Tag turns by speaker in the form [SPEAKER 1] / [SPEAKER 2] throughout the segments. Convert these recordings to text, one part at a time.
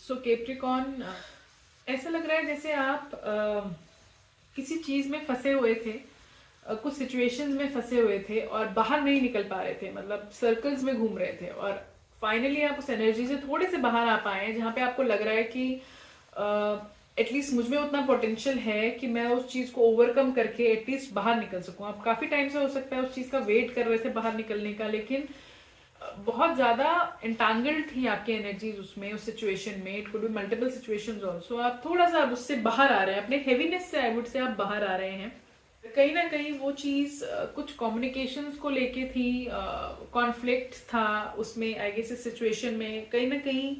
[SPEAKER 1] सो Capricorn, ऐसा लग रहा है जैसे आप किसी चीज में फंसे हुए थे, कुछ सिचुएशंस में फंसे हुए थे और बाहर नहीं निकल पा रहे थे, मतलब सर्कल्स में घूम रहे थे, और फाइनली आप उस एनर्जी से थोड़े से बाहर आ पाए हैं जहाँ पे आपको लग रहा है कि एटलीस्ट मुझ में उतना पोटेंशियल है कि मैं उस चीज को ओवरकम करके एटलीस्ट बाहर निकल सकूं। आप काफी टाइम से हो सकता है उस चीज का वेट कर रहे थे बाहर निकलने का, लेकिन बहुत ज्यादा एंटांगल्ड थी आपकी एनर्जीज उसमें, उस सिचुएशन में। It could be multiple situations also. आप थोड़ा सा अब उससे बाहर आ रहे हैं, अपने हेवीनेस से आई वुड से आप बाहर आ रहे हैं। कहीं ना कहीं वो चीज कुछ कम्युनिकेशंस को लेके थी, कॉन्फ्लिक्ट था उसमें, आई गेस इस सिचुएशन में कहीं ना कहीं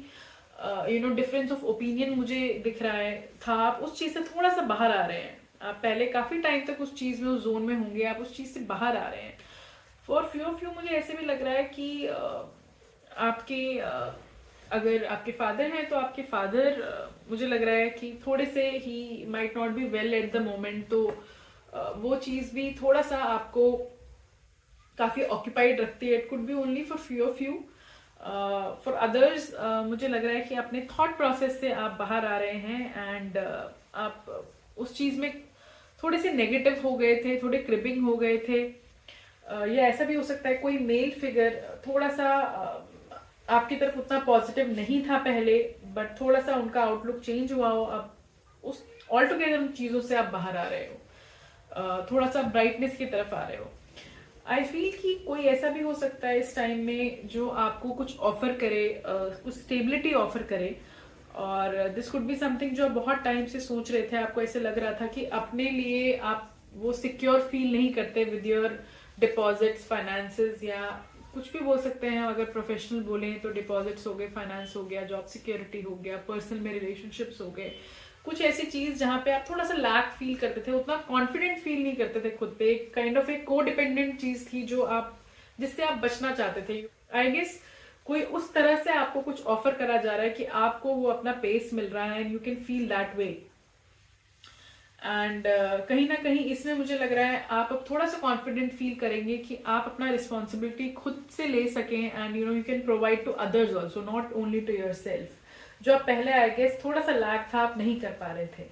[SPEAKER 1] डिफरेंस ऑफ ओपिनियन मुझे दिख रहा है था। आप उस चीज से थोड़ा सा बाहर आ रहे हैं। आप पहले काफी टाइम तक उस चीज में, उस जोन में होंगे, आप उस चीज से बाहर आ रहे हैं। फॉर फ्यू ऑफ यू मुझे ऐसे भी लग रहा है कि आपके अगर आपके फादर हैं तो आपके फादर, मुझे लग रहा है कि थोड़े से he might not be well at the moment, तो वो चीज भी थोड़ा सा आपको काफी ऑक्यूपाइड रखती है। It could be only for few of you. For others मुझे लग रहा है कि अपने थॉट प्रोसेस से आप बाहर आ रहे हैं, एंड आप उस चीज में थोड़े से नेगेटिव हो गए थे, थोड़े क्रिबिंग हो गए थे। या ऐसा भी हो सकता है कोई मेल फिगर थोड़ा सा आपकी तरफ उतना पॉजिटिव नहीं था पहले, बट थोड़ा सा उनका आउटलुक चेंज हुआ हो। अब उस ऑल टुगेदर उन चीजों से आप बाहर आ रहे हो, थोड़ा सा ब्राइटनेस की तरफ आ रहे हो। आई फील कि कोई ऐसा भी हो सकता है इस टाइम में जो आपको कुछ ऑफर करे, कुछ स्टेबिलिटी ऑफर करे। और दिस कुड बी समथिंग जो आप बहुत टाइम से सोच रहे थे। आपको ऐसे लग रहा था कि अपने लिए आप वो सिक्योर फील नहीं करते विद योर डिपॉजिट्स, फाइनेंसेस, या कुछ भी बोल सकते हैं। अगर प्रोफेशनल बोले तो डिपॉजिट्स हो गए, फाइनेंस हो गया, जॉब सिक्योरिटी हो गया, पर्सनल में रिलेशनशिप्स हो गए। कुछ ऐसी चीज जहां पे आप थोड़ा सा लैक फील करते थे, उतना कॉन्फिडेंट फील नहीं करते थे खुद पे। एक काइंड ऑफ एक को डिपेंडेंट चीज थी जो आप, जिससे आप बचना चाहते थे। आई गेस कोई उस तरह से आपको कुछ ऑफर करा जा रहा है कि आपको वो अपना पेस मिल रहा है, and you can feel that way. And कहीं ना कहीं इसमें मुझे लग रहा है आप अब थोड़ा सा कॉन्फिडेंट फील करेंगे कि आप अपना रिस्पॉन्सिबिलिटी खुद से ले सकें, and you can provide to others also, not only to yourself. जो आप पहले आई गेस थोड़ा सा लैक था, आप नहीं कर पा रहे थे।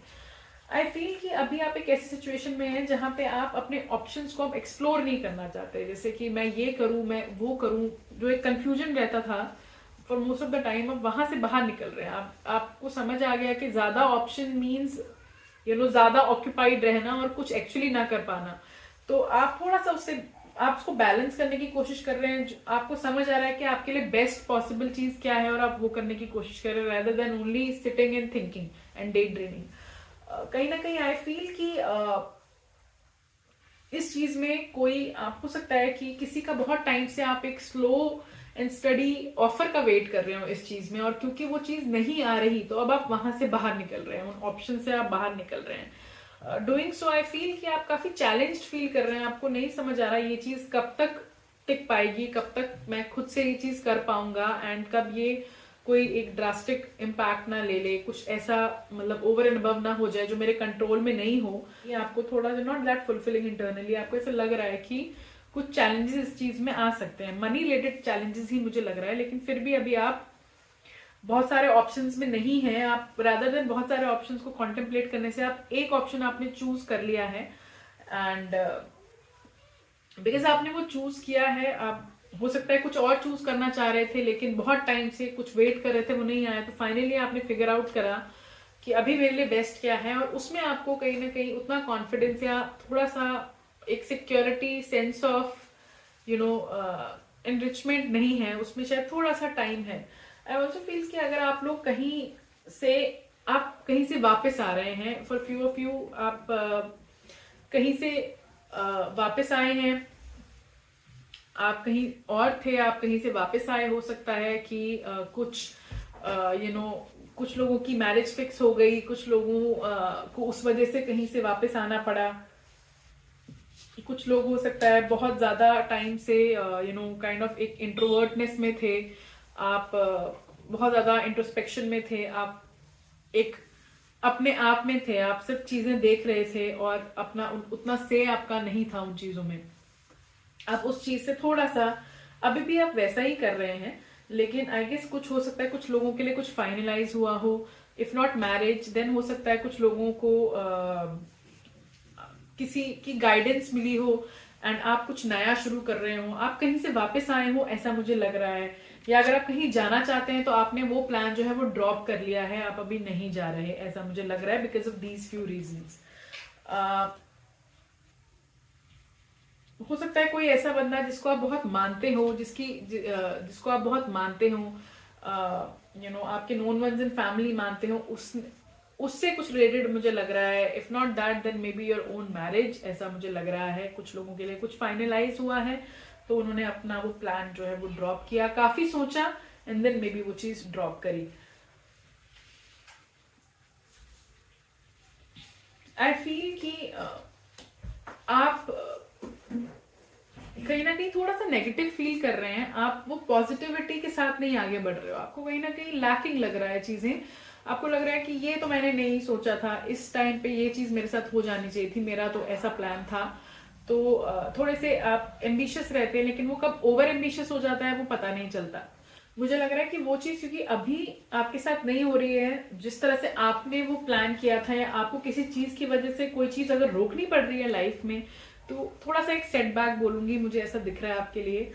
[SPEAKER 1] आई फील कि अभी आप एक ऐसी सिचुएशन में हैं जहां पे आप अपने ऑप्शंस को आप एक्सप्लोर नहीं करना चाहते। जैसे कि मैं ये करूं, मैं वो करूं, जो एक कंफ्यूजन रहता था for most of the time, अब वहां से बाहर निकल रहे हैं आप। आपको समझ आ गया कि ज्यादा ऑप्शन मीन्स ज्यादा ऑक्यूपाइड रहना और कुछ एक्चुअली ना कर पाना। तो आप थोड़ा सा उससे, आप उसको बैलेंस करने की कोशिश कर रहे हैं। आपको समझ आ रहा है कि आपके लिए बेस्ट पॉसिबल चीज क्या है, और आप वो करने की कोशिश कर रहे हैं, rather then only sitting and thinking and day dreaming. कहीं ना कहीं आई फील कि इस चीज में कोई, आप हो सकता है कि किसी का बहुत टाइम से आप एक स्लो एंड स्टडी ऑफर का वेट कर रहे हो इस चीज में, और क्योंकि वो चीज नहीं आ रही तो अब आप वहां से बाहर निकल रहे हैं, उन ऑप्शन से आप बाहर निकल रहे हैं। डूइंग सो आई फील कि आप काफी चैलेंज्ड फील कर रहे हैं। आपको नहीं समझ आ रहा ये चीज कब तक टिक पाएगी, कब तक मैं खुद से ये चीज कर पाऊंगा, एंड कब ये कोई एक ड्रास्टिक इम्पैक्ट ना ले ले, कुछ ऐसा मतलब ओवर एंड अबव ना हो जाए जो मेरे कंट्रोल में नहीं हो। ये आपको थोड़ा सा नॉट दैट फुलफिलिंग इंटरनली, आपको ऐसा लग रहा है कि कुछ चैलेंजेस इस चीज में आ सकते हैं, मनी रिलेटेड चैलेंजेस ही मुझे लग रहा है। लेकिन फिर भी अभी आप बहुत सारे ऑप्शंस में नहीं है। आप रादर देन बहुत सारे ऑप्शंस को कॉन्टेम्पलेट करने से आप एक ऑप्शन आपने चूज कर लिया है, एंड बिकॉज आपने वो चूज किया है, आप हो सकता है कुछ और चूज करना चाह रहे थे लेकिन बहुत टाइम से कुछ वेट कर रहे थे, वो नहीं आया, तो फाइनली आपने फिगर आउट करा कि अभी मेरे लिए बेस्ट क्या है। और उसमें आपको कहीं ना कहीं उतना कॉन्फिडेंस या थोड़ा सा एक सिक्योरिटी, सेंस ऑफ एनरिचमेंट नहीं है, उसमें शायद थोड़ा सा टाइम है। आई ऑल्सो फील कि अगर आप लोग कहीं से वापस आ रहे हैं, फॉर फ्यू ऑफ यू आप कहीं से वापस आए हैं, आप कहीं और थे, आप कहीं से वापस आए। हो सकता है कि कुछ लोगों की मैरिज फिक्स हो गई, कुछ लोगों को उस वजह से कहीं से वापस आना पड़ा। कुछ लोग हो सकता है बहुत ज्यादा टाइम से काइंड ऑफ एक इंट्रोवर्टनेस में थे, आप बहुत ज्यादा इंट्रोस्पेक्शन में थे, आप एक अपने आप में थे, आप सिर्फ चीजें देख रहे थे और अपना उतना से आपका नहीं था उन चीजों में। आप उस चीज से थोड़ा सा, अभी भी आप वैसा ही कर रहे हैं, लेकिन आई गेस कुछ हो सकता है कुछ लोगों के लिए कुछ फाइनलाइज हुआ हो, इफ नॉट मैरिज देन हो सकता है कुछ लोगों को किसी की गाइडेंस मिली हो एंड आप कुछ नया शुरू कर रहे हो, आप कहीं से वापस आए हो ऐसा मुझे लग रहा है। या अगर आप कहीं जाना चाहते हैं तो आपने वो प्लान जो है वो ड्रॉप कर लिया है, आप अभी नहीं जा रहे, ऐसा मुझे लग रहा है because of these few reasons. हो सकता है कोई ऐसा बंदा जिसको आप बहुत मानते हो, जिसको आप बहुत मानते हो, आपके नोन वंस इन फैमिली मानते हो, उससे कुछ रिलेटेड मुझे लग रहा है। If not that then maybe your own marriage, ऐसा मुझे लग रहा है। कुछ लोगों के लिए कुछ फाइनलाइज हुआ है तो उन्होंने अपना वो प्लान जो है वो ड्रॉप किया, काफी सोचा एंड देन मे बी वो चीज ड्रॉप करी। आई फील कि आप कहीं ना कहीं थोड़ा सा नेगेटिव फील कर रहे हैं, आप वो पॉजिटिविटी के साथ नहीं आगे बढ़ रहे हो, आपको कहीं ना कहीं लैकिंग लग रहा है चीजें, आपको लग रहा है कि ये तो मैंने नहीं सोचा था, इस टाइम पे ये चीज मेरे साथ हो जानी चाहिए थी, मेरा तो ऐसा प्लान था। तो थोड़े से आप एम्बिशियस रहते हैं, लेकिन वो कब ओवर एम्बिशियस हो जाता है वो पता नहीं चलता। मुझे लग रहा है कि वो चीज क्योंकि अभी आपके साथ नहीं हो रही है जिस तरह से आपने वो प्लान किया था, या आपको किसी चीज की वजह से कोई चीज अगर रोकनी पड़ रही है लाइफ में, तो थोड़ा सा एक सेटबैक बोलूंगी, मुझे ऐसा दिख रहा है आपके लिए।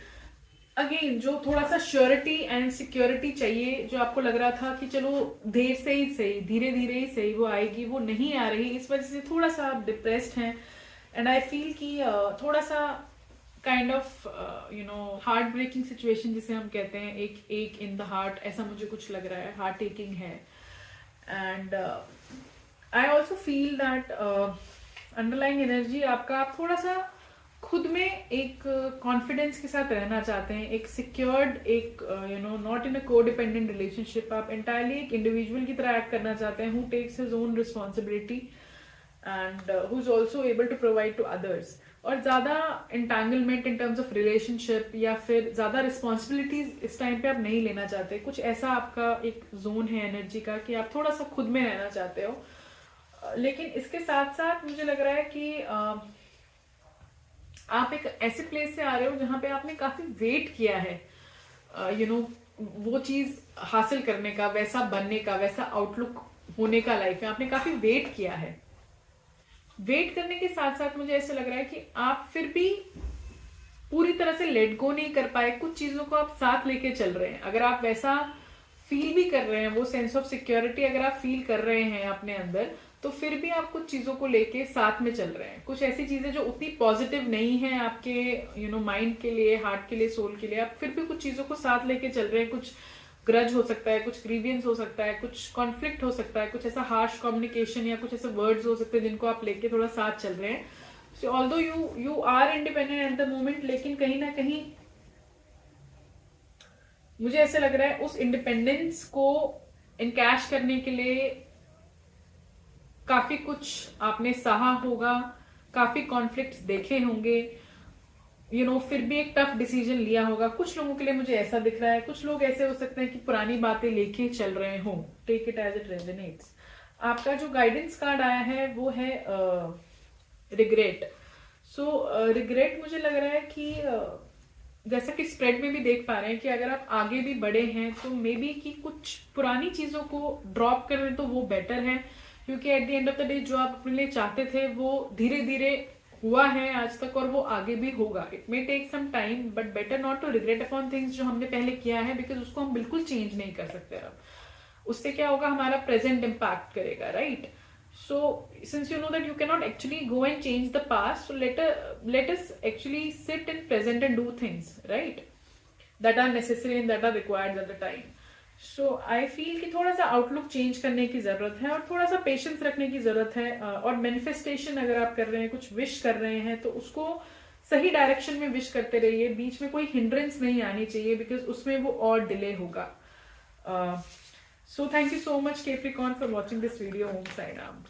[SPEAKER 1] अगेन जो थोड़ा सा श्योरिटी एंड सिक्योरिटी चाहिए, जो आपको लग रहा था कि चलो देर से ही सही, धीरे धीरे ही सही वो आएगी, वो नहीं आ रही, इस वजह से थोड़ा सा आप डिप्रेस्ड हैं। एंड आई फील कि थोड़ा सा kind of heart breaking situation जिसे हम कहते हैं, एक इन द हार्ट, ऐसा मुझे कुछ लग रहा है, हार्ट टेकिंग है। And I also feel that underlying energy आपका, आप थोड़ा सा खुद में एक कॉन्फिडेंस के साथ रहना चाहते हैं, एक सिक्योर्ड, एक not in a codependent relationship, आप एंटायरली एक इंडिविजुअल की तरह एक्ट करना चाहते हैं, who takes his own responsibility and who is also able to provide to others. और ज्यादा entanglement in terms of relationship या फिर ज्यादा रिस्पॉन्सिबिलिटीज इस टाइम पे आप नहीं लेना चाहते, कुछ ऐसा आपका एक जोन है एनर्जी का कि आप थोड़ा सा खुद में रहना चाहते हो। लेकिन इसके साथ साथ मुझे लग रहा है कि आप एक ऐसे प्लेस से आ रहे हो जहां पे आपने काफी वेट किया है, वो चीज हासिल करने का, वैसा बनने का, वैसा आउटलुक होने का लाइफ में आपने काफी वेट किया है। वेट करने के साथ साथ मुझे ऐसा लग रहा है कि आप फिर भी पूरी तरह से लेट गो नहीं कर पाए, कुछ चीजों को आप साथ लेके चल रहे हैं। अगर आप वैसा फील भी कर रहे हैं, वो सेंस ऑफ सिक्योरिटी अगर आप फील कर रहे हैं अपने अंदर, तो फिर भी आप कुछ चीजों को लेके साथ में चल रहे हैं। कुछ ऐसी चीजें जो उतनी पॉजिटिव नहीं है आपके माइंड के लिए, हार्ट के लिए, सोल के लिए, आप फिर भी कुछ चीजों को साथ लेके चल रहे हैं। कुछ ग्रज हो सकता है, कुछ ग्रीवियंस हो सकता है, कुछ कॉन्फ्लिक्ट हो सकता है, कुछ ऐसा हार्श कम्युनिकेशन या कुछ ऐसे वर्ड्स हो सकते हैं जिनको आप लेके थोड़ा साथ चल रहे हैं। So although you are independent at the moment, लेकिन कहीं ना कहीं मुझे ऐसे लग रहा है उस इंडिपेंडेंस को इनकैश करने के लिए काफी कुछ आपने सहा होगा, काफी कॉन्फ्लिक्ट्स देखे होंगे, फिर भी एक टफ डिसीजन लिया होगा। कुछ लोगों के लिए मुझे ऐसा दिख रहा है, कुछ लोग ऐसे हो सकते हैं कि पुरानी बातें लेके चल रहे हो। Take it as it resonates. आपका जो गाइडेंस कार्ड आया है वो है रिग्रेट। सो रिग्रेट मुझे लग रहा है कि जैसा कि स्प्रेड में भी देख पा रहे हैं कि अगर आप आगे भी बढ़े हैं तो मे बी कि कुछ पुरानी चीजों को ड्रॉप कर दें तो वो बेटर है, क्योंकि at the end of the day जो आप अपने लिए चाहते थे वो धीरे धीरे हुआ है आज तक और वो आगे भी होगा। It may take some time but better not to regret upon things जो हमने पहले किया है, बिकॉज उसको हम बिल्कुल चेंज नहीं कर सकते। अब उससे क्या होगा, हमारा प्रेजेंट इम्पैक्ट करेगा, right? So since you know that you cannot actually go and change the past, so let us actually sit in present and do things, right, that are necessary and that are required at the time. So I feel कि थोड़ा सा outlook change करने की जरूरत है और थोड़ा सा पेशेंस रखने की जरूरत है। और मैनिफेस्टेशन अगर आप कर रहे हैं, कुछ विश कर रहे हैं, तो उसको सही डायरेक्शन में विश करते रहिए, बीच में कोई हिंड्रेंस नहीं आनी चाहिए, बिकॉज उसमें वो और डिले होगा। So thank you so much Capricorn for watching this video. Om Sai Ram.